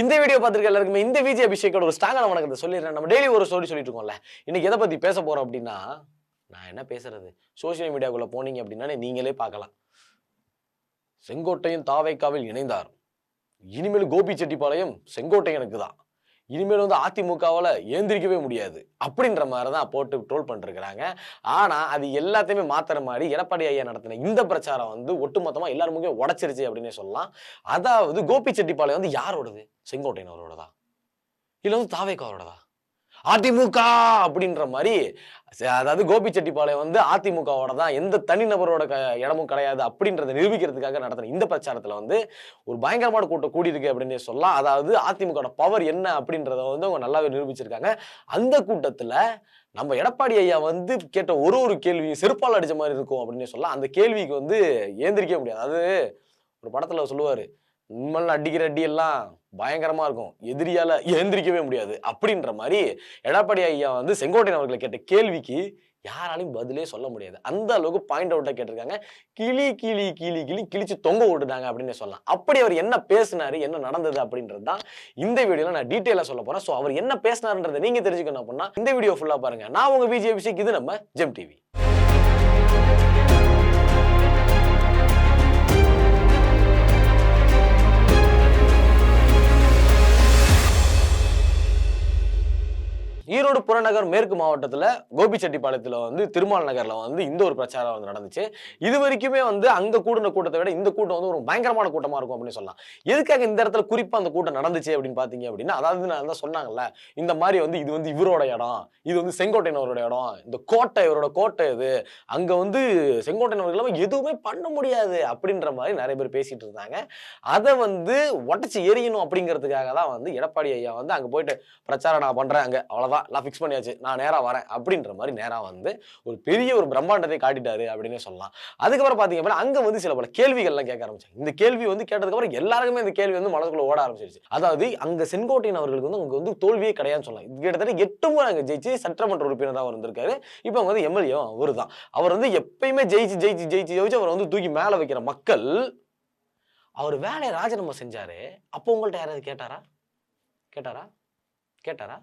இந்த வீடியோ பார்த்துருக்க எல்லாருக்குமே இந்த விஜய் அபிஷேக்கோட ஒரு ஸ்ட்ராங்கான வணக்கத்தை சொல்லிடுறேன். நம்ம டெய்லி ஒரு ஸ்டோரி சொல்லிட்டு இருக்கோம்ல. இன்னைக்கு எதை பத்தி பேச போறோம் அப்படின்னா, நான் என்ன பேசுறது, சோசியல் மீடியாக்குள்ள போனீங்க அப்படின்னா நீங்களே பார்க்கலாம். செங்கோட்டையன் தாவேக்காவில் இணைந்தார். இனிமேல் கோபிச்செட்டிப்பாளையம் செங்கோட்டையனுக்கு தான். இனிமேல் வந்து அதிமுகவால ஏந்திரிக்கவே முடியாது அப்படின்ற மாதிரி தான் போட்டு ட்ரோல் பண்ணிருக்கிறாங்க. ஆனா அது எல்லாத்தையுமே மாத்துற மாதிரி எடப்பாடி ஐயா நடத்தின இந்த பிரச்சாரம் வந்து ஒட்டுமொத்தமா எல்லாருமே உடைச்சிருச்சு அப்படின்னே சொல்லலாம். அதாவது கோபிச்செட்டிப்பாளையம் வந்து யாரோடது? செங்கோட்டையன் அவரோடதா இல்ல வந்து தாவேக்காவோடதா? அதிமுக அப்படின்ற மாதிரி, அதாவது கோபிச்செட்டிப்பாளையம் வந்து அதிமுகவோட தான், எந்த தனிநபரோட இடமும் கிடையாது அப்படின்றத நிரூபிக்கிறதுக்காக நடத்தின இந்த பிரச்சாரத்துல வந்து ஒரு பயங்கரமான கூட்டம் கூடி இருக்கு அப்படின்னு சொல்லலாம். அதாவது அதிமுக பவர் என்ன அப்படின்றத வந்து அவங்க நல்லாவே நிரூபிச்சிருக்காங்க. அந்த கூட்டத்துல நம்ம எடப்பாடி ஐயா வந்து கேட்ட ஒரு கேள்வி செருப்பால் அடிச்ச மாதிரி இருக்கும் அப்படின்னு சொல்லலாம். அந்த கேள்விக்கு வந்து ஏந்திரிக்க முடியாது. அது ஒரு படத்துல சொல்லுவாரு, உண்மையில அடிக்கிற அடி எல்லாம் பயங்கரமா இருக்கும், எதிரியால ஏந்திரிக்கவே முடியாது அப்படின்ற மாதிரி எடப்பாடி ஐயா வந்து செங்கோட்டையன் அவர்களை கேட்ட கேள்விக்கு யாராலையும் பதிலே சொல்ல முடியாது. அந்த அளவுக்கு பாயிண்ட் அவுட்டா கேட்டிருக்காங்க. கிளி கிளி கிளி கிளி கிழிச்சு தொங்க விட்டுட்டாங்க அப்படின்னு சொல்லலாம். அப்படி அவர் என்ன பேசினாரு, என்ன நடந்தது அப்படின்றது தான் இந்த வீடியோல நான் டீட்டெயிலா சொல்ல போறேன். சோ அவர் என்ன பேசினாருன்றதை நீங்க தெரிஞ்சுக்கணும் அப்படின்னா இந்த வீடியோ ஃபுல்லா பாருங்க. நான் உங்க விஜய் அபிஷேக், இது நம்ம ஜெம் டிவி. ஈரோடு புறநகர் மேற்கு மாவட்டத்துல கோபிச்செட்டிப்பாளையத்துல வந்து திருமால் நகர்ல வந்து இந்த ஒரு பிரச்சாரம் வந்து நடந்துச்சு. இது வரைக்குமே வந்து அங்க கூடின கூட்டத்தை விட இந்த கூட்டம் வந்து ஒரு பயங்கரமான கூட்டமா இருக்கும் அப்படின்னு சொல்லலாம். எதுக்காக இந்த இடத்துல குறிப்பா அந்த கூட்டம் நடந்துச்சு அப்படின்னு பாத்தீங்க அப்படின்னா, அதாவது நான் தான் சொன்னாங்கல்ல, இந்த மாதிரி வந்து இது வந்து இவரோட இடம், இது வந்து செங்கோட்டையன் அவரோட இடம், இந்த கோட்டை இவரோட கோட்டை, இது அங்க வந்து செங்கோட்டையன் அவர்கள் எதுவுமே பண்ண முடியாது அப்படின்ற மாதிரி நிறைய பேர் பேசிட்டு இருந்தாங்க. அதை வந்து உடச்சு எரியணும் அப்படிங்கிறதுக்காக தான் வந்து எடப்பாடி ஐயா வந்து அங்க போயிட்டு பிரச்சாரம் நான் பண்றேன், அங்க அவ்வளவுதான் நான் ஃபிக்ஸ் பண்ணியாச்சு, நான் நேரா வரேன் அப்படின்ற மாதிரி நேரா வந்து ஒரு பெரிய ஒரு பிரம்மாண்டத்தை காட்டிட்டாரு அப்படின்னே சொல்லலாம். அதுக்கப்புறம் பாத்தீங்க அப்படின்னா அங்க வந்து சில பல கேள்விகள்லாம் கேட்க ஆரம்பிச்சாங்க. இந்த கேள்வி வந்து கேட்டதுக்கு அப்புறம் எல்லாருக்குமே இந்த கேள்வி வந்து மனசுக்குள்ள ஓட ஆரம்பிச்சிருச்சு. அதாவது அங்க செங்கோட்டையன் அவர்களுக்கு வந்து அங்க வந்து தோல்வியே கிடையாதுன்னு சொல்லலாம். கிட்டத்தட்ட 8 முறை அங்க ஜெயிச்சு சட்டமன்ற உறுப்பினராக வந்திருக்காரு. இப்போ அவங்க வந்து எம்எல்ஏ அவரு தான். அவர் வந்து எப்பயுமே ஜெயிச்சு ஜெயிச்சு ஜெயிச்சு ஜெயிச்சு அவர் வந்து தூக்கி மேல வைக்கிற மக்கள் அவர் வேலையை ராஜினாமா செஞ்சாரு. அப்போ உங்கள்ட்ட யாராவது கேட்டாரா? கேட்டாரா? கேட்டாரா?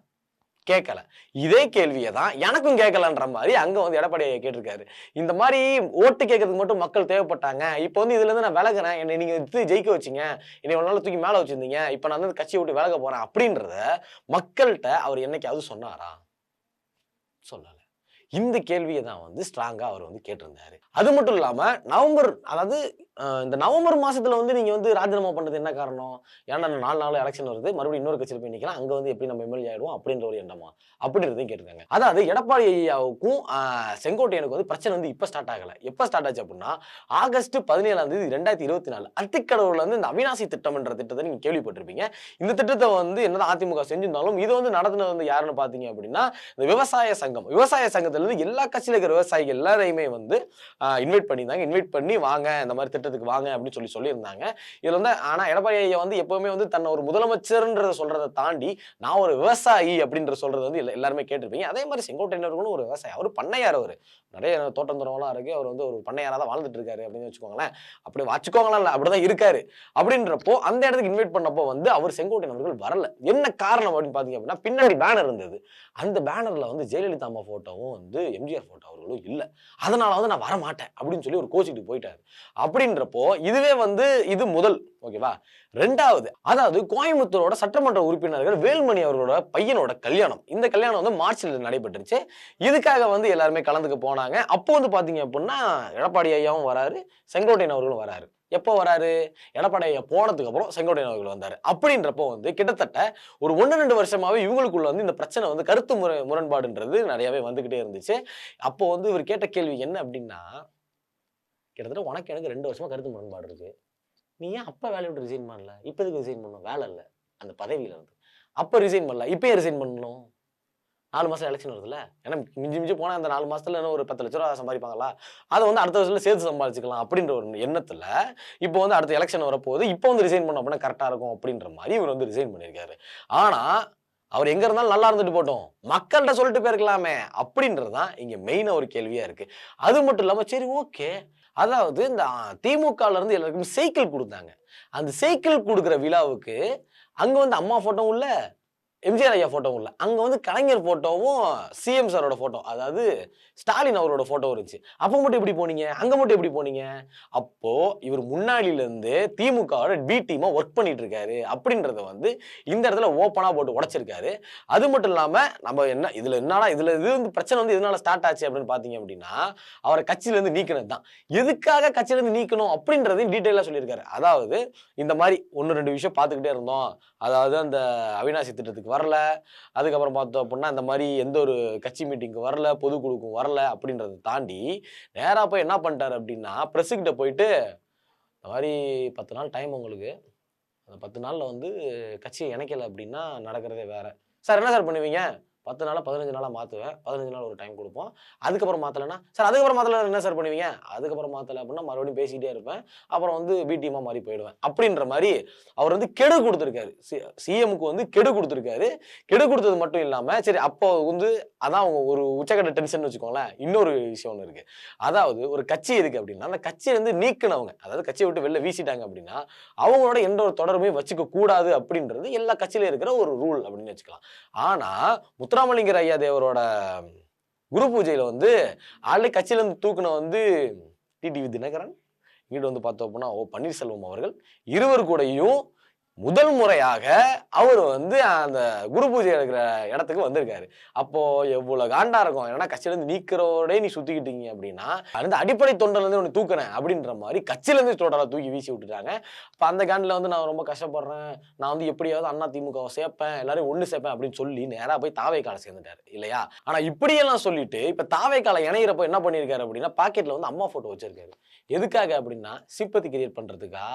கேட்கல. இதே கேள்வியை தான் எனக்கும் கேட்கலன்ற மாதிரி அங்க வந்து எடப்பாடி ஐயா கேட்டிருக்காரு. இந்த மாதிரி ஓட்டு கேட்கறதுக்கு மட்டும் மக்கள் தேவைப்பட்டாங்க. இப்போ வந்து இதுல இருந்து நான் விலகுறேன், என்னை நீங்க ஜெயிக்க வச்சீங்க, என்னை ஒரு நாள் தூக்கி மேல வச்சிருந்தீங்க, இப்ப நான் வந்து கட்சியை விட்டு விலக போறேன் அப்படின்றத மக்கள்கிட்ட அவர் என்னைக்காவது சொன்னாரா? சொல்லல. இந்த கேள்வியை தான் வந்து ஸ்ட்ராங்கா அவர் வந்து கேட்டிருந்தாரு. அது மட்டும் இல்லாம அதாவது இந்த நவம்பர் மாசத்துல வந்து நீங்க வந்து ராஜினாமா பண்றது என்ன காரணம்? ஏன்னா 4 நாள் எலெக்ஷன் வருது, மறுபடியும் இன்னொரு கட்சியில் போய் நிக்கலாம், அங்க வந்து எப்படி நம்ம எம்எல்ஏ ஆயிடுவோம் அப்படின்ற ஒரு எண்ணமா அப்படின்றதையும் கேட்டிருக்காங்க. அதாவது எடப்பாடி ஐயாவுக்கும் செங்கோட்டையனுக்கு வந்து பிரச்சனை வந்து இப்ப ஸ்டார்ட் ஆகல. எப்ப ஸ்டார்ட் ஆச்சு அப்படின்னா ஆகஸ்ட் 17 2024 அத்திக்கடவுல வந்து இந்த அவிநாசி திட்டம்ன்ற திட்டத்தை நீங்க கேள்விப்பட்டிருப்பீங்க. இந்த திட்டத்தை வந்து என்னதான் அதிமுக செஞ்சிருந்தாலும் இது வந்து நடத்துனது வந்து யாருன்னு பாத்தீங்க அப்படின்னா இந்த விவசாய சங்கம். விவசாய சங்கத்துல இருந்து எல்லா கட்சியில இருக்கிற விவசாயிகள் எல்லாரையுமே வந்து இன்வைட் பண்ணியிருந்தாங்க. இன்வைட் பண்ணி வாங்க இந்த மாதிரி திட்டத்துக்கு வாங்க அப்படின்னு சொல்லியிருந்தாங்க. இதுல வந்து ஆனா எடப்பாடி ஐயா வந்து எப்பவுமே வந்து தன்னை ஒரு முதலமைச்சர்ன்றத சொல்றதை தாண்டி நான் ஒரு விவசாயி அப்படின்ற சொல்றது வந்து எல்லாருமே கேட்டிருப்பீங்க. அதே மாதிரி செங்கோட்டையனர்களும் ஒரு விவசாயி, அவர் பண்ணையார், அவர் நிறைய தோட்டம் துறவெல்லாம் இருக்கு, அவர் வந்து ஒரு பண்ணையாரா தான் வாழ்ந்துட்டு இருக்காரு அப்படின்னு வச்சுக்கோங்களேன். அப்படி வச்சுக்கோங்களா இல்ல, அப்படிதான் இருக்காரு. அப்படின்றப்போ அந்த இடத்துக்கு இன்வைட் பண்ணப்போ வந்து அவர் செங்கோட்டையன் அவர்கள் வரல. என்ன காரணம் அப்படின்னு பாத்தீங்க அப்படின்னா பின்னாடி பேனர் இருந்தது. அந்த பேனர்ல வந்து ஜெயலலிதா அம்மா போட்டோவும் வந்து எம்ஜிஆர் போட்டோ அவர்களும் இல்ல. அதனால வந்து நான் வர மாட்டேன் அப்படின்னு சொல்லி ஒரு கோச்சிட்டு போயிட்டாரு. அப்படின்றப்போ இதுவே வந்து இது முதல், ஓகேவா? ரெண்டாவது, அதாவது கோயம்புத்தூரோட சட்டமன்ற உறுப்பினர்கள் வேல்மணி அவர்களோட பையனோட கல்யாணம். இந்த கல்யாணம் வந்து மார்ச்ல நடைபெற்றுச்சு. இதுக்காக வந்து எல்லாருமே கலந்துக்க போனாங்க. அப்போ வந்து பாத்தீங்க அப்படின்னா எடப்பாடி ஐயாவும் வராரு, செங்கோட்டையன் அவர்களும் வராரு. எப்போ வராரு? எடப்பாடி ஐயா போனதுக்கு அப்புறம் செங்கோட்டையன் அவர்கள் வந்தாரு. அப்படின்றப்போ வந்து கிட்டத்தட்ட ஒரு 1-2 வருஷமாவே இவங்களுக்குள்ள வந்து இந்த பிரச்சனை வந்து கருத்து முரண்பாடுன்றது நிறையவே வந்துகிட்டே இருந்துச்சு. அப்போ வந்து இவர் கேட்ட கேள்வி என்ன அப்படின்னா, கிட்டத்தட்ட உனக்கு எனக்கு 2 வருஷமா கருத்து முரண்பாடு இருக்கு, நீ ஏன் அப்ப வேலையை விட்டு ரிசைன் பண்ணல? இப்ப எதுக்கு ரிசைன் பண்ணணும்? வேலை இல்ல அந்த பதவியில இருந்து. அப்ப ரிசைன் பண்ணல, இப்ப ஏன் ரிசைன் பண்ணணும்? 4 மாசம் எலெக்ஷன் வருதுல்ல, ஏன்னா மிஞ்சி போனா அந்த 4 மாசத்துல இன்னும் ஒரு 10 லட்ச ரூபா சம்பாதிப்பாங்களா, அதை வந்து அடுத்த வருஷத்துல சேர்த்து சம்பாதிச்சுக்கலாம் அப்படின்ற ஒரு எண்ணத்துல இப்போ வந்து அடுத்த எலெக்ஷன் வரப்போகுது, இப்போ வந்து ரிசைன் பண்ண அப்படின்னா கரெக்டா இருக்கும் அப்படின்ற மாதிரி இவர் வந்து ரிசைன் பண்ணியிருக்காரு. ஆனா அவர் எங்க இருந்தாலும் நல்லா இருந்துட்டு போட்டோம், மக்கள்கிட்ட சொல்லிட்டு போயிருக்கலாமே அப்படின்றதுதான் இங்க மெயினா ஒரு கேள்வியா இருக்கு. அது மட்டும் இல்லாம சரி ஓகே, அதாவது இந்த திமுகல இருந்து எல்லாருக்கும் சைக்கிள் கொடுத்தாங்க. அந்த சைக்கிள் கொடுக்குற விழாவுக்கு அங்க வந்து அம்மா போட்டோவும் இல்ல, எம்ஜிஆர் ஐயா போட்டோவும் இல்ல. அங்க வந்து கலைஞர் போட்டோவும், சிஎம் சாரோட போட்டோ. அதாவது ஸ்டாலின் அவரோட போட்டோ இருந்துச்சு. அப்ப மட்டும் எப்படி போனீங்க? அங்க மட்டும் எப்படி போனீங்க? அப்போ இவர் முன்னாடில இருந்து திமுகவோட பி டீமா வொர்க் பண்ணிட்டு இருக்காரு அப்படின்றத வந்து இந்த இடத்துல ஓப்பனா போட்டு உடைச்சிருக்காரு. அது மட்டும் இல்லாம நம்ம இதுல இது வந்து பிரச்சனை வந்து எதனால ஸ்டார்ட் ஆச்சு அப்படின்னு பாத்தீங்க அப்படின்னா, அவரை கட்சியில இருந்து நீக்கினது தான். எதுக்காக கட்சியில இருந்து நீக்கணும் அப்படின்றதையும் டீடைலா சொல்லியிருக்காரு. அதாவது இந்த மாதிரி 1, 2 விஷயம் பார்த்துக்கிட்டே இருந்தோம். அதாவது அந்த அவிநாசி திட்டத்துக்கு வரல. அதுக்கப்புறம் பார்த்தோம் அப்படின்னா, இந்த மாரி எந்த ஒரு கட்சி மீட்டிங்க்கு வரல, பொதுக்குழுக்கும் வரல அப்படின்றத தாண்டி, நேரா போய் என்ன பண்ணிட்டாரு அப்படின்னா, பிரஸ் கிட்ட போயிட்டு, இந்த மாரி 10 நாள் டைம் உங்களுக்கு. அந்த 10 நாள்ல வந்து கட்சிய இணைக்கல அப்படின்னா நடக்கிறதே வேற. சார் என்ன சார் பண்ணுவீங்க? 10 நாளா 15 நாளா மாத்துவேன். 15 நாள் ஒரு டைம் குடுப்போம். அதுக்கப்புறம் மாத்தலன்னா, சார் அதுக்கப்புறம் மாத்தலன்னா என்ன சார் பண்ணுவீங்க? அதுக்கப்புறம் மாத்தல அப்படின்னா மறுபடியும் பேசிட்டே இருப்பேன். அப்புறம் வந்து பி டீமா மாறி போயிடுவேன். அப்படின்ற மாரி அவர் வந்து கெடு குடுத்திருக்காரு. சிஎம்க்கு வந்து கெடு குடுத்திருக்காரு. கெடு குடுத்தது மட்டும் இல்லாம, சரி அப்போ வந்து அதான் ஒரு உச்சக்கட்ட டென்ஷன் வச்சுக்கோங்களேன். இன்னொரு விஷயம் ஒண்ணு இருக்கு. அதாவது ஒரு கட்சி எதுக்கு அப்படின்னா, அந்த கட்சிய இருந்து நீக்குனவங்க, அதாவது கட்சிய விட்டு வெளில வீசிட்டாங்க அப்படின்னா, அவங்களோட எந்த ஒரு தொடர்பையும் வச்சுக்க கூடாது அப்படின்றது எல்லா கட்சியிலும் இருக்கிற ஒரு ரூல் அப்படின்னு வச்சுக்கலாம். ஆனா முத்துராமலிங்கர் ஐயா தேவரோட குரு பூஜையில வந்து ஆல்ரெடி கட்சியில இருந்து தூக்குன வந்து டிடிவி தினகரன், இங்கிட்டு வந்து பார்த்தோம் அப்படின்னா பன்னீர்செல்வம் அவர்கள் இருவர் கூடயும் முதல் முறையாக அவர் வந்து அந்த குரு பூஜை எடுக்கிற இடத்துக்கு வந்திருக்காரு. அப்போ எவ்வளவு காண்டா இருக்கும். ஏன்னா கட்சியில இருந்து நீக்கிறோடே நீ சுத்திக்கிட்டீங்க அப்படின்னா, அந்த அடிப்படை தொண்டர்ல இருந்து உன்னை தூக்குனேன் அப்படின்ற மாதிரி கட்சியில இருந்து டோட்டலா தூக்கி வீசி விட்டுட்டாங்க. அப்ப அந்த காண்டில வந்து நான் ரொம்ப கஷ்டப்படுறேன். நான் வந்து எப்படியாவது அண்ணா திமுகவை சேர்ப்பேன், எல்லாரையும் ஒண்ணு சேர்ப்பேன் அப்படின்னு சொல்லி நேரா போய் தாவேக்கால சேர்ந்துட்டாரு இல்லையா? ஆனா இப்படியெல்லாம் சொல்லிட்டு இப்ப தாவேக்கால இணையிறப்ப என்ன பண்ணிருக்காரு அப்படின்னா, பாக்கெட்ல வந்து அம்மா போட்டோ வச்சிருக்காரு. எதுக்காக அப்படின்னா சிம்பத்தி கிரியேட் பண்றதுக்கா,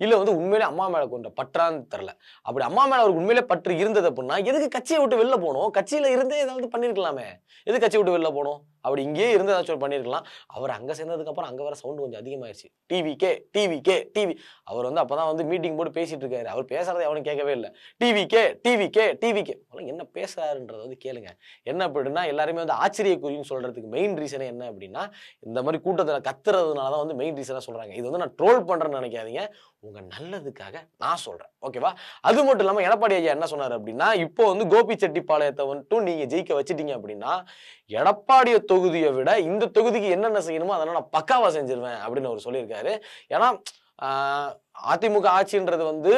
இல்ல வந்து உண்மையிலே அம்மா மேல கொண்ட பற்றான்னு தெரியல. அப்படி அம்மா மேல அவருக்கு உண்மையிலே பற்று இருந்தது அப்படின்னா, எதுக்கு கட்சியை விட்டு வெளில போணும்? கட்சியில இருந்தே ஏதாவது பண்ணிருக்கலாமே. எதுக்கு கட்சியை விட்டு வெளில போணும்? அப்படி இங்கேயே இருந்து ஏதாச்சும் பண்ணிருக்கலாம். அவர் அங்க சேர்ந்ததுக்கு அப்புறம் அங்க வேற சவுண்ட் கொஞ்சம் அதிகமாயிருச்சு. TVK, TVK, TV. அவர் வந்து அப்பதான் வந்து மீட்டிங் போட்டு பேசிட்டு இருக்காரு. அவர் பேசுறத எவனும் கேட்கவே இல்ல. TVK, TVK, TVK. என்ன பேசுறாருன்றத வந்து கேளுங்க. என்ன அப்படின்னா எல்லாருமே வந்து ஆச்சரியக்குறின்னு சொல்றதுக்கு மெயின் ரீசனே என்ன அப்படின்னா, இந்த மாதிரி கூட்டத்துல கத்துறதுனால தான் வந்து மெயின் ரீசனா சொல்றாங்க. இது வந்து நான் ட்ரோல் பண்றேன்னு நினைக்காதீங்க. உங்க நல்லதுக்காக நான் சொல்றேன். ஓகேவா? அது மட்டும் இல்லாம எடப்பாடி ஐயா என்ன சொன்னாரு அப்படின்னா, இப்போ வந்து கோபிச்செட்டிப்பாளையத்தை வந்துட்டு நீங்க ஜெயிக்க வச்சிட்டீங்க அப்படின்னா, எடப்பாடிய தொகுதியை விட இந்த தொகுதிக்கு என்னென்ன செய்யணுமோ அதெல்லாம் நான் பக்காவா செஞ்சிருவேன் அப்படின்னு அவர் சொல்லியிருக்காரு. ஏன்னா அதிமுக ஆட்சின்றது வந்து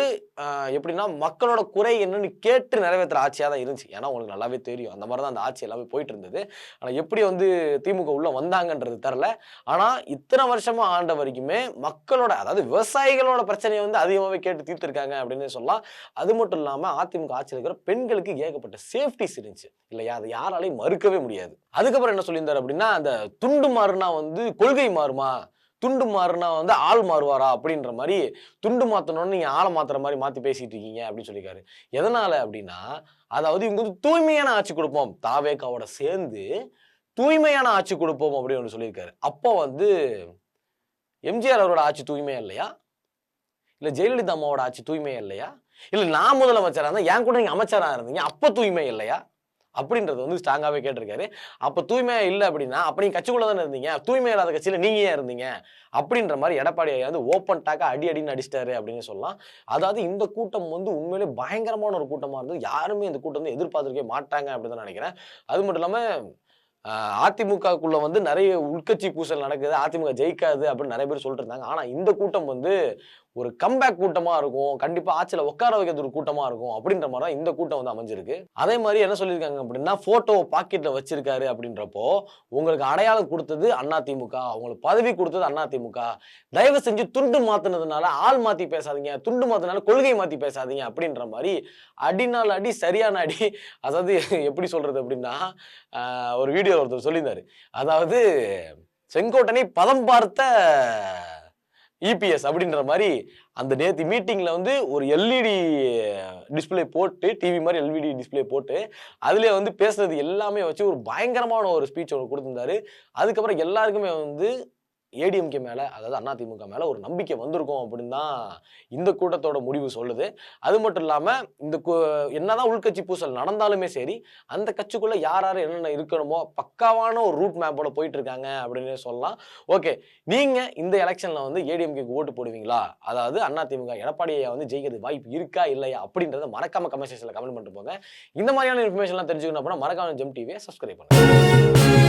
எப்படின்னா மக்களோட குறை என்னன்னு கேட்டு நிறைவேற்றுற ஆட்சியா தான் இருந்துச்சு. ஏன்னா உங்களுக்கு நல்லாவே தெரியும். அந்த மாதிரி தான் அந்த ஆட்சி எல்லாமே போயிட்டு இருந்தது. ஆனா எப்படி வந்து திமுக உள்ள வந்தாங்கன்றது தெரியல. ஆனா இத்தனை வருஷமா ஆண்ட வரைக்குமே மக்களோட அதாவது விவசாயிகளோட பிரச்சனையை வந்து அதிகமாவே கேட்டு தீர்த்திருக்காங்க அப்படின்னு சொல்லலாம். அது மட்டும் இல்லாம அதிமுக ஆட்சியில் இருக்கிற பெண்களுக்கு ஏகப்பட்ட சேஃப்டிஸ் இருந்துச்சு இல்லையா? அதை யாராலையும் மறுக்கவே முடியாது. அதுக்கப்புறம் என்ன சொல்லியிருந்தாரு அப்படின்னா, அந்த துண்டு மாறுனா வந்து கொள்கை மாறுமா, துண்டு மாறுனா வந்து ஆள் மாறுவாரா அப்படின்ற மாதிரி துண்டு மாத்தணும்னு நீங்க ஆளை மாத்துற மாதிரி மாத்தி பேசிட்டு இருக்கீங்க அப்படின்னு சொல்லியிருக்காரு. எதனால அப்படின்னா, அதாவது இவங்க வந்து தூய்மையான ஆட்சி கொடுப்போம், தாவேகாவோட சேர்ந்து தூய்மையான ஆட்சி கொடுப்போம் அப்படின்னு சொல்லியிருக்காரு. அப்போ வந்து எம்ஜிஆர் அவரோட ஆட்சி தூய்மையா இல்லையா? இல்ல ஜெயலலிதா அம்மாவோட ஆட்சி தூய்மையா இல்லையா? இல்ல நான் முதலமைச்சரா இருந்தா என் கூட நீங்க அமைச்சரா இருந்தீங்க, அப்ப தூய்மை இல்லையா? அப்படின்றது வந்து ஸ்ட்ராங்காவே கேட்டிருக்காரு. அப்ப தூய்மையா இல்ல அப்படின்னா, அப்ப நீங்க கட்சிக்குள்ள தானே இருந்தீங்க. தூய்மை இல்லாத கட்சியில நீங்க ஏன் இருந்தீங்க? அப்படின்ற மாதிரி எடப்பாடி ஐயா வந்து ஓப்பன் டாக்கா அடி அடின்னு அடிச்சிட்டாரு அப்படின்னு சொல்லலாம். அதாவது இந்த கூட்டம் வந்து உண்மையிலே பயங்கரமான ஒரு கூட்டமா இருந்தது. யாருமே இந்த கூட்டம் வந்து எதிர்பார்த்திருக்கவே மாட்டாங்க அப்படின்னு தான் நினைக்கிறேன். அது மட்டும் இல்லாம அதிமுகக்குள்ள வந்து நிறைய உள்கட்சி பூசல் நடக்குது. அதிமுக ஜெயிக்காது அப்படின்னு நிறைய பேர் சொல்லிட்டு இருந்தாங்க. ஆனா இந்த கூட்டம் வந்து ஒரு கம்பேக் கூட்டமா இருக்கும். கண்டிப்பா ஆட்சியில உட்கார வைக்கிறது ஒரு கூட்டமா இருக்கும். அப்படின்ற மாதிரி தான் இந்த கூட்டம் வந்து அமைஞ்சிருக்கு. அதே மாதிரி என்ன சொல்லியிருக்காங்க அப்படின்னா, போட்டோ பாக்கெட்ல வச்சிருக்காரு அப்படின்றப்போ, உங்களுக்கு அடையாளம் கொடுத்தது அதிமுக, உங்களுக்கு பதவி கொடுத்தது அதிமுக. தயவு செஞ்சு துண்டு மாத்துனதுனால ஆள் மாத்தி பேசாதீங்க, துண்டு மாத்துனால கொள்கை மாத்தி பேசாதீங்க அப்படின்ற மாதிரி அடினால அடி சரியான அடி. அதாவது எப்படி சொல்றது அப்படின்னா, ஒரு வீடியோ ஒருத்தர் சொல்லியிருந்தாரு. அதாவது செங்கோட்டனை பதம் பார்த்த இபிஎஸ் அப்படின்ற மாதிரி அந்த நேத்து மீட்டிங்ல வந்து ஒரு எல்இடி டிஸ்பிளே போட்டு டிவி மாதிரி எல்இடி டிஸ்பிளே போட்டு அதுல வந்து பேசுறது எல்லாமே வச்சு ஒரு பயங்கரமான ஒரு ஸ்பீச் ஒன்று கொடுத்திருந்தாரு. அதுக்கப்புறம் எல்லாருக்குமே வந்து ஏடிஎம்கே மேல, அதாவது அதிமுக மேல ஒரு நம்பிக்கை வந்திருக்கும் அப்படின்னு தான் இந்த கூட்டத்தோட முடிவு சொல்லுது. அது மட்டும் இல்லாம இந்த என்னதான் உள்கட்சி பூசல் நடந்தாலுமே சரி, அந்த கட்சிக்குள்ள யார் யார் என்னென்ன இருக்கணுமோ பக்காவான ஒரு ரூட் மேப்போட போயிட்டு இருக்காங்க அப்படின்னு சொல்லலாம். ஓகே, நீங்க இந்த எலெக்ஷன்ல வந்து ஏடிஎம்கேக்கு ஓட்டு போடுவீங்களா? அதாவது அதிமுக எடப்பாடியை வந்து ஜெயிக்கிறது வாய்ப்பு இருக்கா இல்லையா அப்படின்றத மறக்காம கமெண்ட் செக்ஷன்ல கமெண்ட் பண்ணிட்டு போங்க. இந்த மாதிரியான இன்ஃபர்மேஷன்லாம் தெரிஞ்சுக்கணும் அப்படின்னா மறக்காம ஜெம் டிவியை சப்ஸ்கிரைப் பண்ணுங்க.